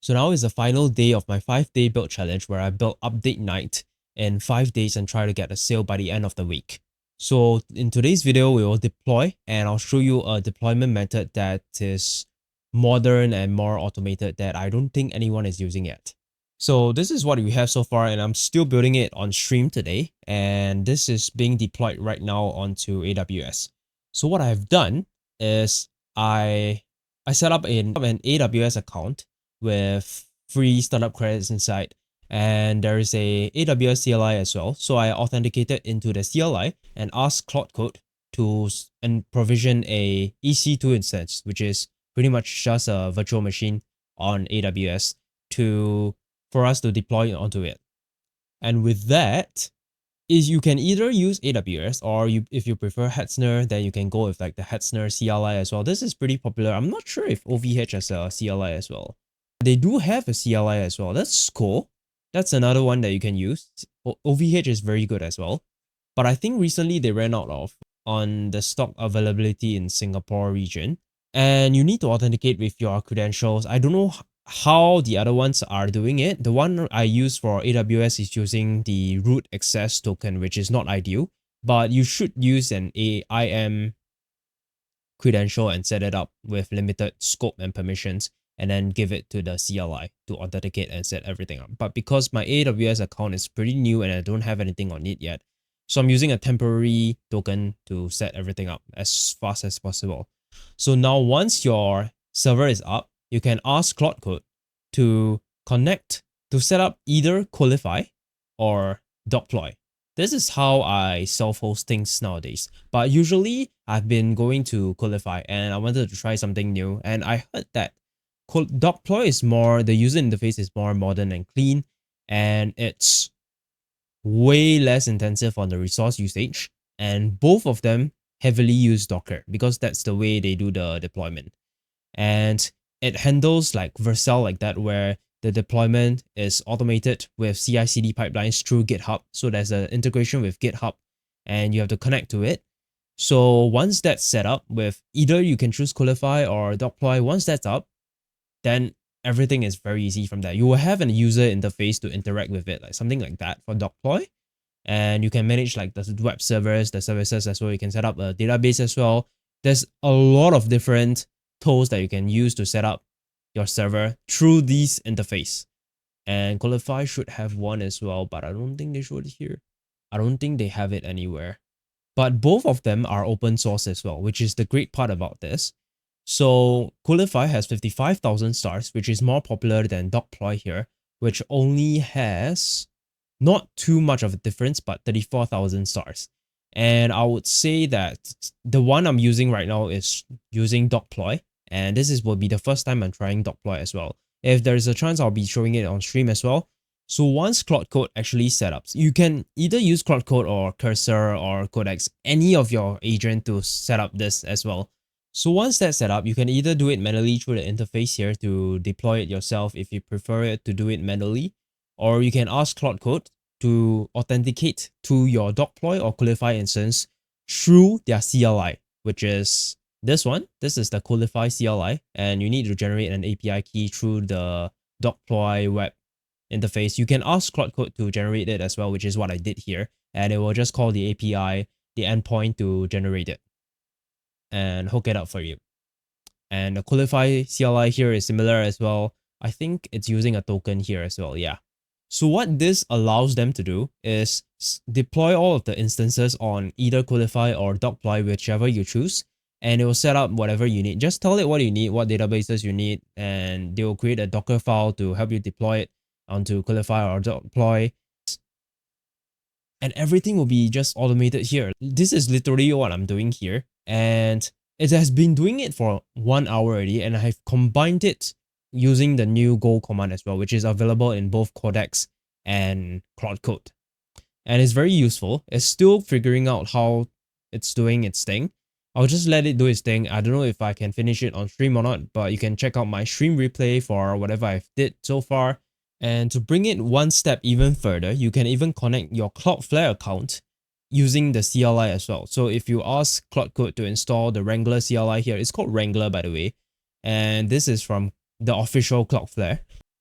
So now is the final day of my 5-day build challenge where I build update night in 5 days and try to get a sale by the end of the week. So in today's video, we will deploy and I'll show you a deployment method that is modern and more automated that I don't think anyone is using yet. So this is what we have so far and I'm still building it on stream today. And this is being deployed right now onto AWS. So what I've done is I set up an AWS account with free startup credits inside, and there is a AWS CLI as well. So I authenticated into the CLI and asked Claude Code to provision a EC2 instance, which is pretty much just a virtual machine on AWS for us to deploy onto it. And with that, you can either use AWS or if you prefer Hetzner, then you can go with like the Hetzner CLI as well. This is pretty popular. I'm not sure if OVH has a CLI as well. They do have a CLI as well. That's cool. That's another one that you can use. OVH is very good as well. But I think recently they ran out of on the stock availability in Singapore region. And you need to authenticate with your credentials. I don't know how the other ones are doing it. The one I use for AWS is using the root access token, which is not ideal. But you should use an IAM credential and set it up with limited scope and permissions, and then give it to the CLI to authenticate and set everything up. But because my AWS account is pretty new and I don't have anything on it yet, so I'm using a temporary token to set everything up as fast as possible. So now once your server is up, you can ask Claude Code to connect to set up either Coolify or Dokploy. This is how I self-host things nowadays. But usually I've been going to Coolify and I wanted to try something new. And I heard that Dokploy is the user interface is more modern and clean, and it's way less intensive on the resource usage. And both of them heavily use Docker because that's the way they do the deployment. And it handles like Vercel like that, where the deployment is automated with CI/CD pipelines through GitHub. So there's an integration with GitHub and you have to connect to it. So once that's set up with either you can choose Coolify or Dokploy, once that's up, then everything is very easy from there. You will have a user interface to interact with it, like something like that for Dokploy. And you can manage like the web servers, the services as well. You can set up a database as well. There's a lot of different tools that you can use to set up your server through this interface. And Coolify should have one as well, but I don't think they should here. I don't think they have it anywhere. But both of them are open source as well, which is the great part about this. So Coolify has 55,000 stars, which is more popular than Dokploy here, which only has not too much of a difference, but 34,000 stars. And I would say that the one I'm using right now is using Dokploy, and this will be the first time I'm trying Dokploy as well. If there's a chance, I'll be showing it on stream as well. So once Claude Code actually set up, you can either use Claude Code or Cursor or Codex, any of your agent to set up this as well. So once that's set up, you can either do it manually through the interface here to deploy it yourself if you prefer it to do it manually, or you can ask Claude Code to authenticate to your Dokploy or Coolify instance through their CLI, which is this one. This is the Coolify CLI, and you need to generate an API key through the Dokploy web interface. You can ask Claude Code to generate it as well, which is what I did here, and it will just call the API, the endpoint to generate it and hook it up for you. And the Coolify CLI here is similar as well. I think it's using a token here as well, yeah. So what this allows them to do is deploy all of the instances on either Coolify or Dokploy, whichever you choose, and it will set up whatever you need. Just tell it what you need, what databases you need, and they will create a Docker file to help you deploy it onto Coolify or Dokploy. And everything will be just automated here. This is literally what I'm doing here. And it has been doing it for 1 hour already, and I have combined it using the new Go command as well, which is available in both Codex and Claude Code. And it's very useful. It's still figuring out how it's doing its thing. I'll just let it do its thing. I don't know if I can finish it on stream or not, but you can check out my stream replay for whatever I've did so far. And to bring it one step even further, you can even connect your Cloudflare account using the CLI as well. So if you ask Claude Code to install the Wrangler CLI here, it's called Wrangler by the way, and this is from the official Cloudflare.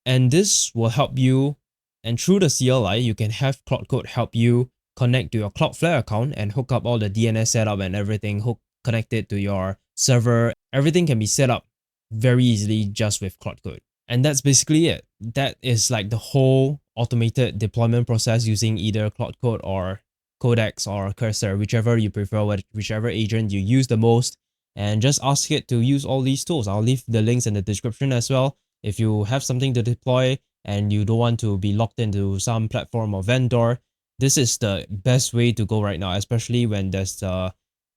And this will help you, and through the CLI, you can have Claude Code help you connect to your Cloudflare account and hook up all the DNS setup and everything, connect it to your server. Everything can be set up very easily just with Claude Code. And that's basically it. That is like the whole automated deployment process using either Claude Code or Codex or Cursor, whichever you prefer, whichever agent you use the most, and just ask it to use all these tools. I'll leave the links in the description as well. If you have something to deploy and you don't want to be locked into some platform or vendor, this is the best way to go right now, especially when there's a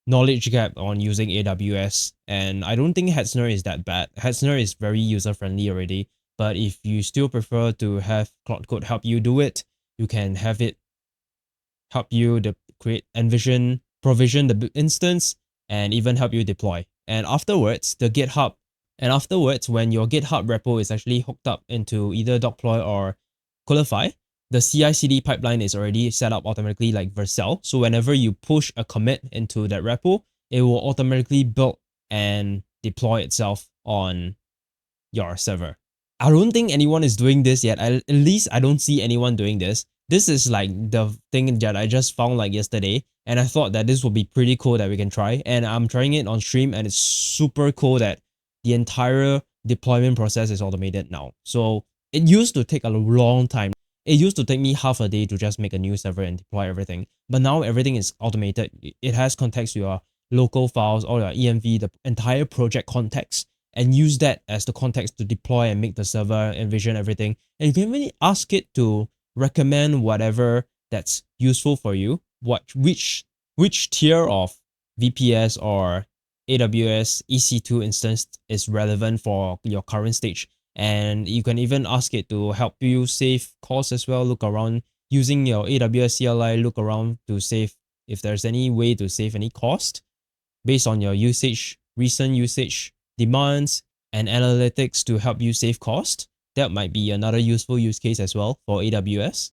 knowledge gap on using AWS. And I don't think Hetzner is that bad. Hetzner is very user-friendly already, but if you still prefer to have Claude Code help you do it, you can have it help you provision the instance, and even help you deploy. And afterwards, when your GitHub repo is actually hooked up into either Dokploy or Coolify, the CI/CD pipeline is already set up automatically like Vercel. So whenever you push a commit into that repo, it will automatically build and deploy itself on your server. I don't think anyone is doing this yet. At least I don't see anyone doing this. This is like the thing that I just found like yesterday, and I thought that this would be pretty cool that we can try. And I'm trying it on stream, and it's super cool that the entire deployment process is automated now. So it used to take a long time. It used to take me half a day to just make a new server and deploy everything. But now everything is automated. It has context to your local files, all your env, the entire project context, and use that as the context to deploy and make the server, envision everything. And you can really ask it to recommend whatever that's useful for you, which tier of VPS or AWS EC2 instance is relevant for your current stage. And you can even ask it to help you save costs as well. Look around using your AWS CLI, look around to save if there's any way to save any cost based on your usage, recent usage, demands, and analytics to help you save cost. That might be another useful use case as well for AWS.